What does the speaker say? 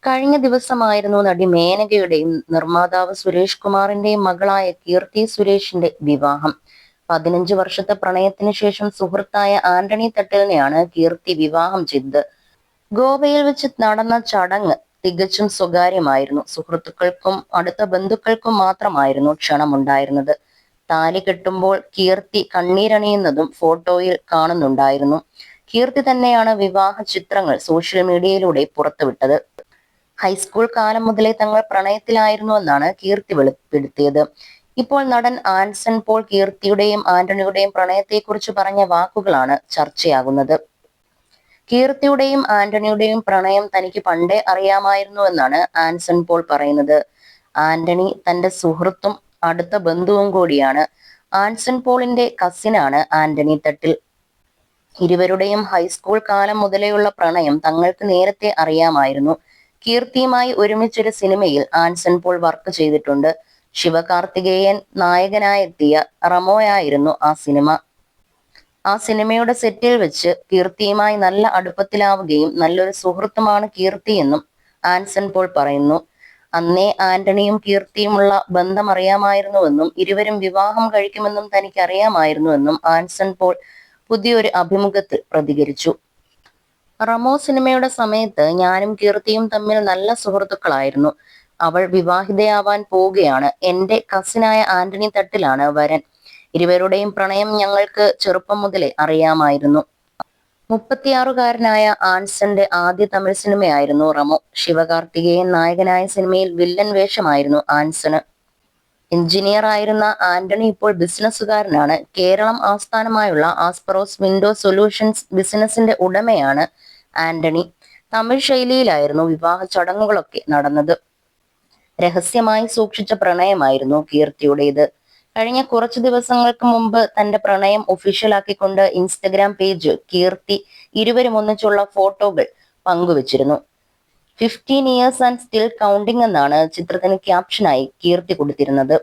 കഴിഞ്ഞ ദിവസമായിരുന്നു നടി മേനകയുടെയും നിർമ്മാതാവ് സുരേഷ് കുമാറിന്റെയും മകളായ കീർത്തി സുരേഷിന്റെ വിവാഹം. 15 വർഷത്തെ പ്രണയത്തിന് ശേഷം സുഹൃത്തായ ആന്റണി തട്ടലിനെയാണ് കീർത്തി വിവാഹം ചെയ്തത്. ഗോവയിൽ വെച്ച് നടന്ന ചടങ്ങ് തികച്ചും സ്വകാര്യമായിരുന്നു. സുഹൃത്തുക്കൾക്കും അടുത്ത ബന്ധുക്കൾക്കും മാത്രമായിരുന്നു ക്ഷണമുണ്ടായിരുന്നത്. താലി കെട്ടുമ്പോൾ കീർത്തി കണ്ണീരണിയുന്നതും ഫോട്ടോയിൽ കാണുന്നുണ്ടായിരുന്നു. കീർത്തി തന്നെയാണ് വിവാഹ ചിത്രങ്ങൾ സോഷ്യൽ മീഡിയയിലൂടെ പുറത്തുവിട്ടത്. ഹൈസ്കൂൾ കാലം മുതലേ തങ്ങൾ പ്രണയത്തിലായിരുന്നുവെന്നാണ് കീർത്തി വെളിപ്പെടുത്തിയത്. ഇപ്പോൾ നടൻ ആൻസൺ പോൾ കീർത്തിയുടെയും ആന്റണിയുടെയും പ്രണയത്തെക്കുറിച്ച് പറഞ്ഞ വാക്കുകളാണ് ചർച്ചയാകുന്നത്. കീർത്തിയുടെയും ആന്റണിയുടെയും പ്രണയം തനിക്ക് പണ്ടേ അറിയാമായിരുന്നുവെന്നാണ് ആൻസൺ പോൾ പറയുന്നത്. ആന്റണി തന്റെ സുഹൃത്തും അടുത്ത ബന്ധുവും കൂടിയാണ്. ആൻസൺ പോളിന്റെ കസിനാണ് ആന്റണി തട്ടിൽ. ഇരുവരുടെയും ഹൈസ്കൂൾ കാലം മുതലെയുള്ള പ്രണയം തങ്ങൾക്ക് നേരത്തെ അറിയാമായിരുന്നു. കീർത്തിയുമായി ഒരുമിച്ചൊരു സിനിമയിൽ ആൻസൺ പോൾ വർക്ക് ചെയ്തിട്ടുണ്ട്. ശിവകാർത്തികേയൻ നായകനായെത്തിയ റമോയായിരുന്നു ആ സിനിമ. ആ സിനിമയുടെ സെറ്റിൽ വെച്ച് കീർത്തിയുമായി നല്ല അടുപ്പത്തിലാവുകയും നല്ലൊരു സുഹൃത്തുമാണ് കീർത്തിയെന്നും ആൻസൺ പോൾ പറയുന്നു. അന്നേ ആന്റണിയും കീർത്തിയുമുള്ള ബന്ധം അറിയാമായിരുന്നുവെന്നും ഇരുവരും വിവാഹം കഴിക്കുമെന്നും തനിക്ക് അറിയാമായിരുന്നുവെന്നും ആൻസൺ പോൾ പുതിയൊരു അഭിമുഖത്തിൽ പ്രതികരിച്ചു. റമോ സിനിമയുടെ സമയത്ത് ഞാനും കീർത്തിയും തമ്മിൽ നല്ല സുഹൃത്തുക്കളായിരുന്നു. അവൾ വിവാഹിതയാവാൻ പോവുകയാണ്. എന്റെ കസിനായ ആന്റണി തട്ടിലാണ് വരൻ. ഇരുവരുടെയും പ്രണയം ഞങ്ങൾക്ക് ചെറുപ്പം മുതലേ അറിയാമായിരുന്നു. 36-കാരനായ ആൻസന്റെ ആദ്യ തമിഴ് സിനിമയായിരുന്നു റമോ. ശിവകാർത്തികേയൻ നായകനായ സിനിമയിൽ വില്ലൻ വേഷമായിരുന്നു ആൻസന്. എഞ്ചിനീയർ ആയിരുന്ന ആന്റണി ഇപ്പോൾ ബിസിനസ്സുകാരനാണ്. കേരളം ആസ്ഥാനമായുള്ള ആസ്പെറോസ് വിൻഡോ സൊല്യൂഷൻസ് ബിസിനസിന്റെ ഉടമയാണ് ആന്റണി. തമിഴ് ശൈലിയിലായിരുന്നു വിവാഹ ചടങ്ങുകളൊക്കെ നടന്നത്. രഹസ്യമായി സൂക്ഷിച്ച പ്രണയമായിരുന്നു കീർത്തിയുടേത്. കഴിഞ്ഞ കുറച്ചു ദിവസങ്ങൾക്ക് മുമ്പ് തന്റെ പ്രണയം ഒഫീഷ്യലാക്കിക്കൊണ്ട് ഇൻസ്റ്റഗ്രാം പേജ് കീർത്തി ഇരുവരും ഒന്നിച്ചുള്ള ഫോട്ടോകൾ പങ്കുവച്ചിരുന്നു. 15 years and still counting എന്നാണ് ചിത്രത്തിന് ക്യാപ്ഷനായി കീർത്തി കൊടുത്തിരുന്നത്.